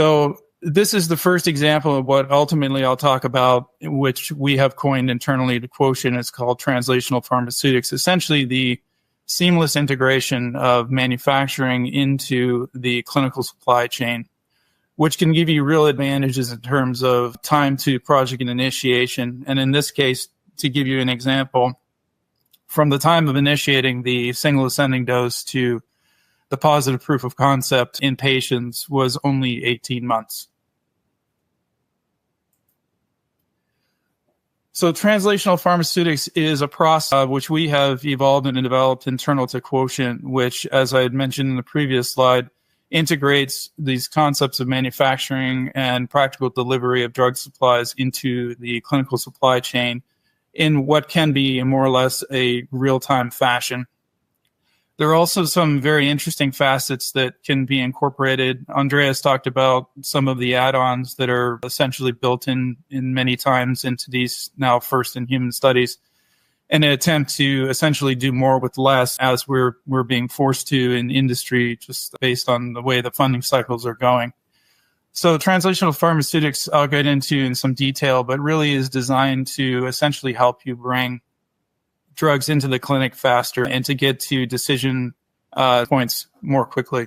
So this is the first example of what ultimately I'll talk about, which we have coined internally the quotient. It's called translational pharmaceutics, essentially the seamless integration of manufacturing into the clinical supply chain, which can give you real advantages in terms of time to project and initiation. And in this case, to give you an example, from the time of initiating the single ascending dose to the positive proof of concept in patients was only 18 months. So translational pharmaceutics is a process which we have evolved and developed internal to Quotient, which, as I had mentioned in the previous slide, integrates these concepts of manufacturing and practical delivery of drug supplies into the clinical supply chain in what can be more or less a real-time fashion. There are also some very interesting facets that can be incorporated. Andreas talked about some of the add-ons that are essentially built in many times into these now first-in-human studies in an attempt to essentially do more with less, as we're being forced to in industry just based on the way the funding cycles are going. So translational pharmaceutics, I'll get into in some detail, but really is designed to essentially help you bring drugs into the clinic faster and to get to decision points more quickly.